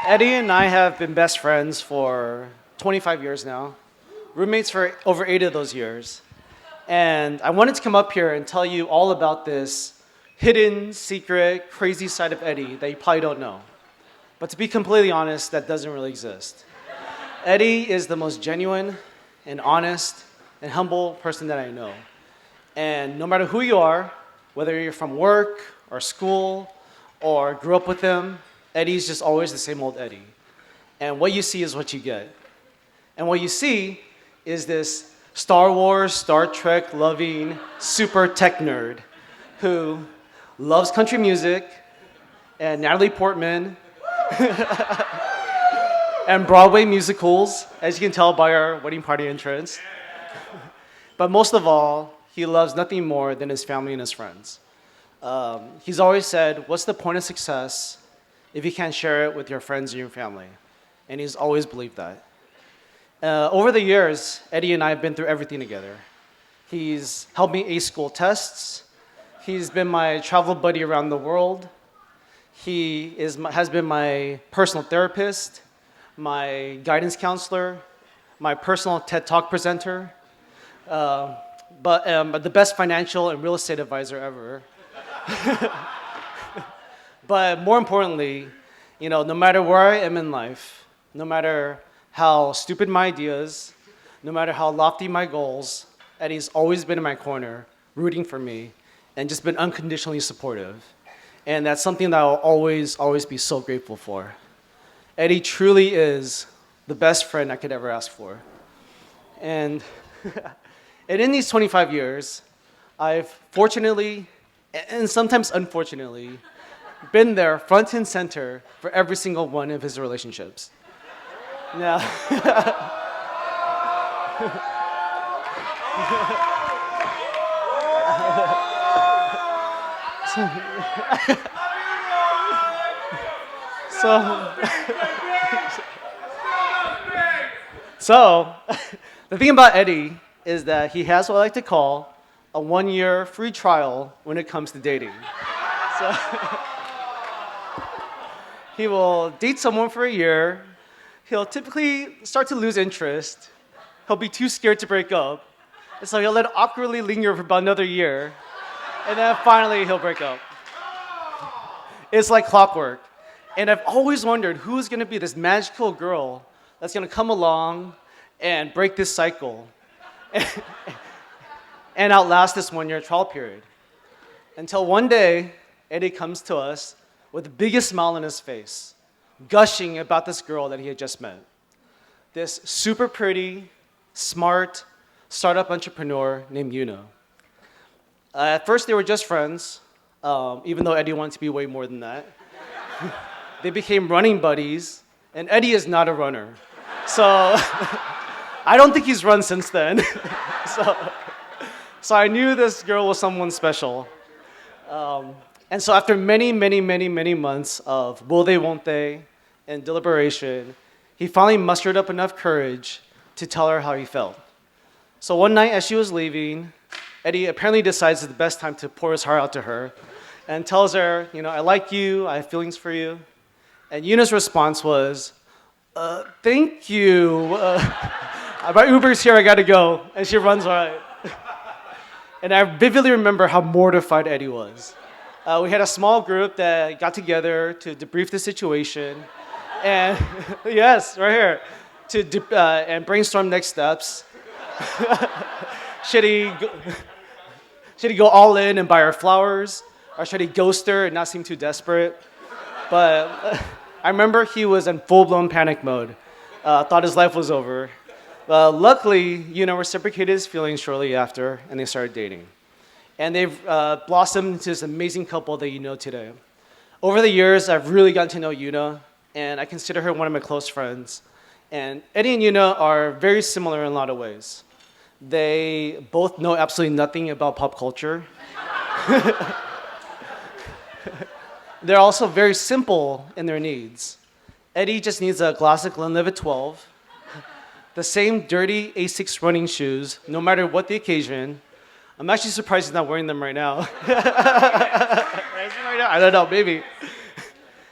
Eddie and I have been best friends for 25 years now, roommates for over 8 of those years. And I wanted to come up here and tell you all about this hidden, secret, crazy side of Eddie that you probably don't know. But to be completely honest, that doesn't really exist. Eddie is the most genuine and honest and humble person that I know. And no matter who you are, whether you're from work or school or grew up with him, Eddie's just always the same old Eddie. And what you see is what you get. And what you see is this Star Wars, Star Trek loving super tech nerd who loves country music and Natalie Portman and Broadway musicals, as you can tell by our wedding party entrance. But most of all, he loves nothing more than his family and his friends. He's always said, what's the point of success if you can't share it with your friends and your family? And he's always believed that. Over the years, Eddie and I have been through everything together. He's helped me ace school tests. He's been my travel buddy around the world. Has been my personal therapist, my guidance counselor, my personal TED Talk presenter, but the best financial and real estate advisor ever. But more importantly, no matter where I am in life, no matter how stupid my ideas, no matter how lofty my goals, Eddie's always been in my corner, rooting for me, and just been unconditionally supportive. And that's something that I'll always, always be so grateful for. Eddie truly is the best friend I could ever ask for. And in these 25 years, I've fortunately, and sometimes unfortunately, been there front and center for every single one of his relationships. Now, so the thing about Eddie is that he has what I like to call a 1-year free trial when it comes to dating. So he will date someone for a year. He'll typically start to lose interest. He'll be too scared to break up. And so he'll let it awkwardly linger for about another year. And then finally he'll break up. It's like clockwork. And I've always wondered who's going to be this magical girl that's going to come along and break this cycle and outlast this 1-year trial period. Until one day, Eddie comes to us with the biggest smile on his face, gushing about this girl that he had just met. This super pretty, smart, startup entrepreneur named Yunha. At first, they were just friends, even though Eddie wanted to be way more than that. They became running buddies, and Eddie is not a runner. So I don't think he's run since then. So I knew this girl was someone special. And so after many, many, many, many months of will they, won't they, and deliberation, he finally mustered up enough courage to tell her how he felt. So one night as she was leaving, Eddie apparently decides it's the best time to pour his heart out to her and tells her, I like you, I have feelings for you. And Yuna's response was, thank you. My Uber's here, I gotta go. And she runs right. And I vividly remember how mortified Eddie was. We had a small group that got together to debrief the situation, and yes, right here, and brainstorm next steps. Should he go all in and buy her flowers, or should he ghost her and not seem too desperate? But I remember he was in full-blown panic mode, thought his life was over. Luckily, reciprocated his feelings shortly after, and they started dating. And they've blossomed into this amazing couple that you know today. Over the years, I've really gotten to know Yunha, and I consider her one of my close friends. And Eddie and Yunha are very similar in a lot of ways. They both know absolutely nothing about pop culture. They're also very simple in their needs. Eddie just needs a glass of Glenlivet 12, the same dirty Asics running shoes, no matter what the occasion. I'm actually surprised he's not wearing them right now. I don't know, maybe.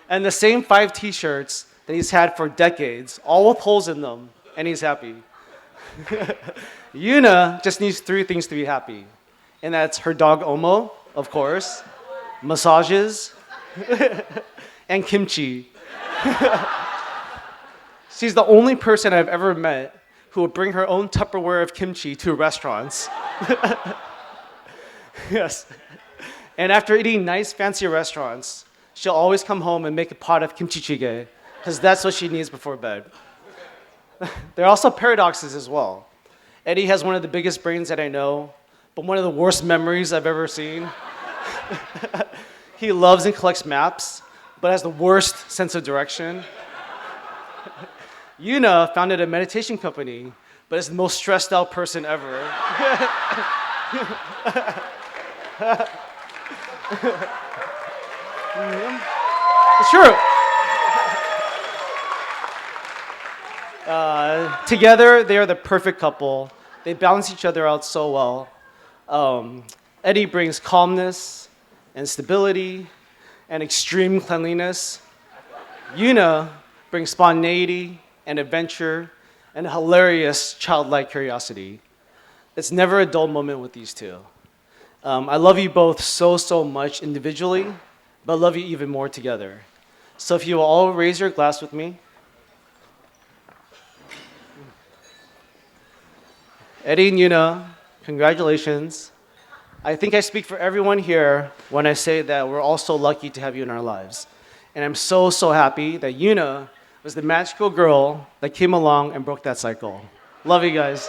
And the same 5 t-shirts that he's had for decades, all with holes in them, and he's happy. Yuna just needs three things to be happy, and that's her dog Omo, of course, massages, and kimchi. She's the only person I've ever met who would bring her own Tupperware of kimchi to restaurants. Yes. And after eating nice, fancy restaurants, she'll always come home and make a pot of kimchi jjigae, because that's what she needs before bed. There are also paradoxes as well. Eddie has one of the biggest brains that I know, but one of the worst memories I've ever seen. He loves and collects maps, but has the worst sense of direction. Yuna founded a meditation company, but is the most stressed out person ever. It's true. Together, they are the perfect couple. They balance each other out so well. Eddie brings calmness and stability and extreme cleanliness. Yuna brings spontaneity and adventure and a hilarious childlike curiosity. It's never a dull moment with these two. I love you both so, so much individually, but I love you even more together. So if you will all raise your glass with me. Eddie and Yuna, congratulations. I think I speak for everyone here when I say that we're all so lucky to have you in our lives. And I'm so, so happy that Yuna was the magical girl that came along and broke that cycle. Love you guys.